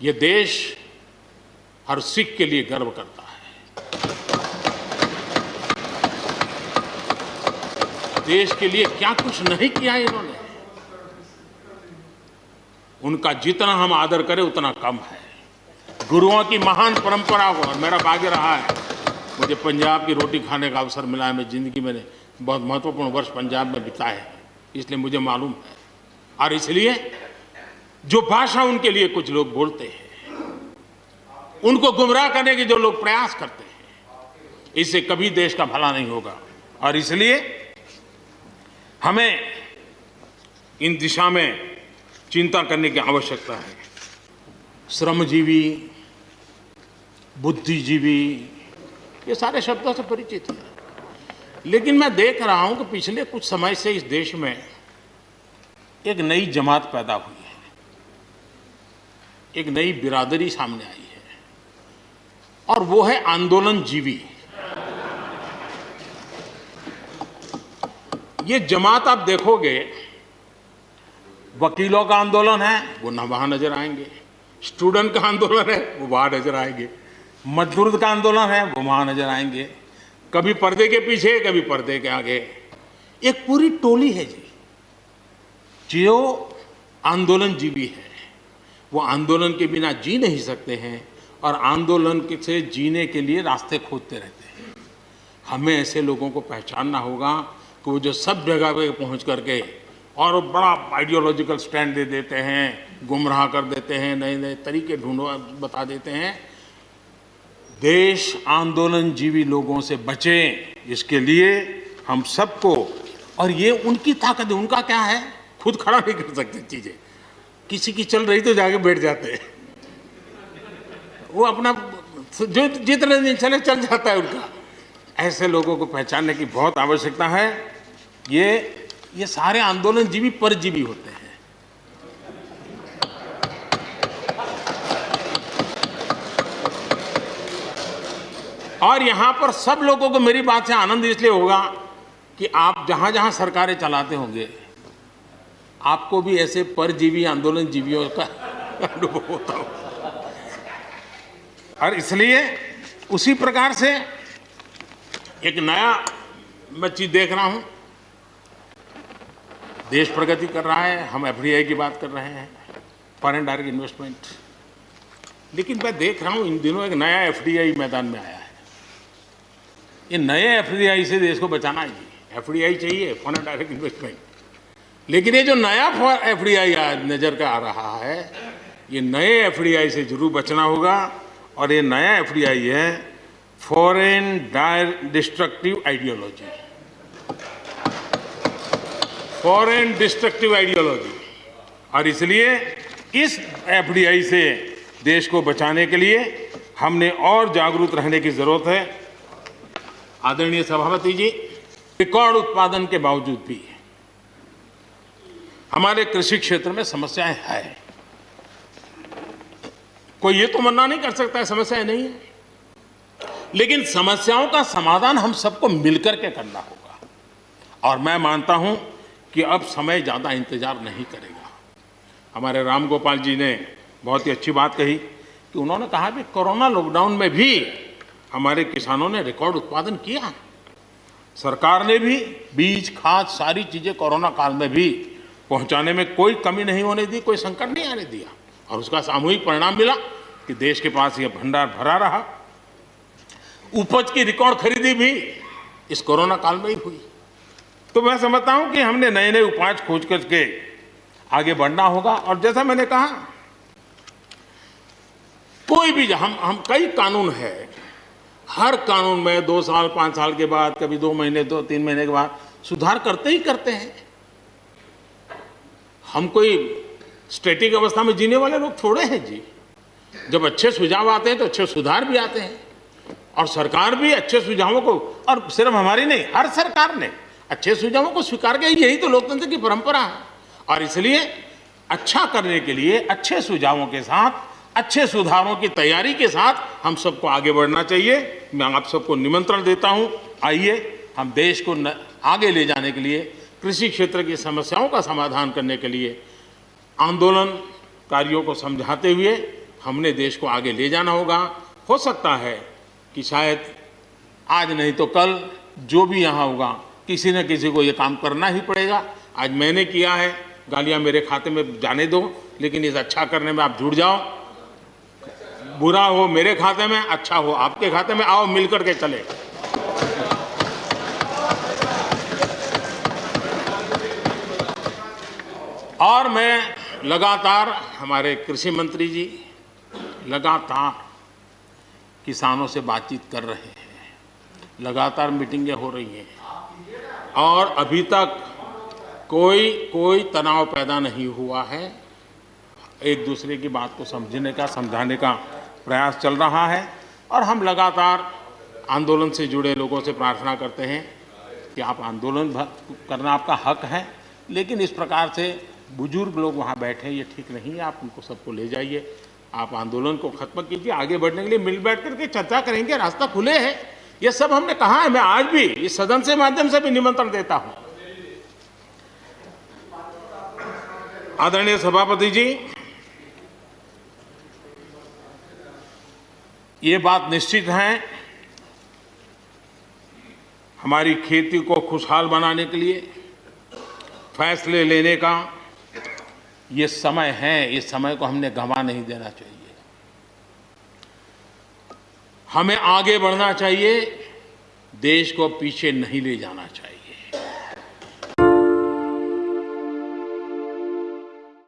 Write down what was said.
ये देश हर सिख के लिए गर्व करता है। देश के लिए क्या कुछ नहीं किया इन्होंने, उनका जितना हम आदर करें उतना कम है। गुरुओं की महान परंपरा को, और मेरा भाग्य रहा है मुझे पंजाब की रोटी खाने का अवसर मिला है। मैं जिंदगी में बहुत महत्वपूर्ण वर्ष पंजाब में बिताए हैं, इसलिए मुझे मालूम है। और इसलिए जो भाषा उनके लिए कुछ लोग बोलते हैं, उनको गुमराह करने के जो लोग प्रयास करते हैं, इससे कभी देश का भला नहीं होगा। और इसलिए हमें इन दिशा में चिंता करने की आवश्यकता है। श्रमजीवी, बुद्धिजीवी, ये सारे शब्दों से परिचित हैं, लेकिन मैं देख रहा हूं कि पिछले कुछ समय से इस देश में एक नई जमात पैदा हुई है, एक नई बिरादरी सामने आई है, और वो है आंदोलनजीवी। ये जमात आप देखोगे, वकीलों का आंदोलन है वो ना वहां नजर आएंगे, स्टूडेंट का आंदोलन है वो वहां नजर आएंगे, मजदूर का आंदोलन है वो वहां नजर आएंगे, कभी पर्दे के पीछे कभी पर्दे के आगे। एक पूरी टोली है जी जो आंदोलनजीवी है। वो आंदोलन के बिना जी नहीं सकते हैं और आंदोलन से जीने के लिए रास्ते खोजते रहते हैं। हमें ऐसे लोगों को पहचानना होगा कि वो जो सब जगह पे पहुंच करके और बड़ा आइडियोलॉजिकल स्टैंड दे देते हैं, गुमराह कर देते हैं, नए नए तरीके बता देते हैं। देश आंदोलनजीवी लोगों से बचे, इसके लिए हम सबको, और ये उनकी ताकत है। उनका क्या है, खुद खड़ा नहीं कर सकते चीजें, किसी की चल रही तो जाके बैठ जाते हैं, वो अपना जो जितने दिन चले चल जाता है उनका। ऐसे लोगों को पहचानने की बहुत आवश्यकता है। ये सारे आंदोलनजीवी परजीवी होते हैं। और यहां पर सब लोगों को मेरी बात से आनंद इसलिए होगा कि आप जहां जहां सरकारें चलाते होंगे, आपको भी ऐसे परजीवी आंदोलनजीवियों का अनुभव होता हो। और इसलिए उसी प्रकार से एक नया मैं चीज देख रहा हूं, देश प्रगति कर रहा है, हम एफडीआई की बात कर रहे हैं, फॉरेन डायरेक्ट इन्वेस्टमेंट, लेकिन मैं देख रहा हूं इन दिनों एक नया एफडीआई मैदान में आया है। ये नए एफडीआई से देश को बचाना है जी। एफडीआई चाहिए, फॉरेन डायरेक्ट इन्वेस्टमेंट, लेकिन ये जो नया एफडीआई आज नजर का आ रहा है, ये नए एफडीआई से जरूर बचना होगा। और ये नया एफडीआई है foreign destructive ideology, foreign destructive ideology. और इसलिए इस एफडीआई से देश को बचाने के लिए हमने और जागरूक रहने की जरूरत है। आदरणीय सभापति जी, रिकॉर्ड उत्पादन के बावजूद भी हमारे कृषि क्षेत्र में समस्याएं हैं। कोई ये तो मना नहीं कर सकता है समस्याएं नहीं है, लेकिन समस्याओं का समाधान हम सबको मिलकर के करना होगा। और मैं मानता हूं कि अब समय ज्यादा इंतजार नहीं करेगा। हमारे राम गोपाल जी ने बहुत ही अच्छी बात कही कि उन्होंने कहा कि कोरोना लॉकडाउन में भी हमारे किसानों ने रिकॉर्ड उत्पादन किया। सरकार ने भी बीज, खाद, सारी चीजें कोरोना काल में भी पहुंचाने में कोई कमी नहीं होने दी, कोई संकट नहीं आने दिया, और उसका सामूहिक परिणाम मिला कि देश के पास यह भंडार भरा रहा। उपज की रिकॉर्ड खरीदी भी इस कोरोना काल में ही हुई। तो मैं समझता हूं कि हमने नए नए उपाय खोज करके आगे बढ़ना होगा। और जैसा मैंने कहा, कोई भी हम कई कानून है, हर कानून में 2 साल 5 साल के बाद, कभी 2 महीने 2-3 महीने के बाद सुधार करते ही करते हैं। हम कोई स्टैटिक अवस्था में जीने वाले लोग थोड़े हैं जी। जब अच्छे सुझाव आते हैं तो अच्छे सुधार भी आते हैं, और सरकार भी अच्छे सुझावों को, और सिर्फ हमारी नहीं, हर सरकार ने अच्छे सुझावों को स्वीकार किया। यही तो लोकतंत्र की परंपरा है। और इसलिए अच्छा करने के लिए अच्छे सुझावों के साथ, अच्छे सुधारों की तैयारी के साथ हम सबको आगे बढ़ना चाहिए। मैं आप सबको निमंत्रण देता हूं, आइए हम देश को आगे ले जाने के लिए, कृषि क्षेत्र की समस्याओं का समाधान करने के लिए आंदोलनकारियों को समझाते हुए हमने देश को आगे ले जाना होगा। हो सकता है कि शायद आज नहीं तो कल जो भी यहाँ होगा किसी न किसी को ये काम करना ही पड़ेगा। आज मैंने किया है, गालियाँ मेरे खाते में जाने दो, लेकिन इस अच्छा करने में आप जुड़ जाओ। बुरा हो मेरे खाते में, अच्छा हो आपके खाते में, आओ मिलकर के चले। और मैं लगातार, हमारे कृषि मंत्री जी लगातार किसानों से बातचीत कर रहे हैं, लगातार मीटिंगें हो रही हैं और अभी तक कोई तनाव पैदा नहीं हुआ है। एक दूसरे की बात को समझने का, समझाने का प्रयास चल रहा है और हम लगातार आंदोलन से जुड़े लोगों से प्रार्थना करते हैं कि आप आंदोलन करना आपका हक है, लेकिन इस प्रकार से बुजुर्ग लोग वहाँ बैठे ये ठीक नहीं है। आप उनको सबको ले जाइए, आप आंदोलन को खत्म कीजिए। आगे बढ़ने के लिए मिल बैठ करके चर्चा करेंगे, रास्ता खुले है। ये सब हमने कहा है, मैं आज भी इस सदन से माध्यम से भी निमंत्रण देता हूँ। आदरणीय सभापति जी, ये बात निश्चित है, हमारी खेती को खुशहाल बनाने के लिए फैसले लेने का ये समय है। इस समय को हमने गंवा नहीं देना चाहिए। हमें आगे बढ़ना चाहिए, देश को पीछे नहीं ले जाना चाहिए।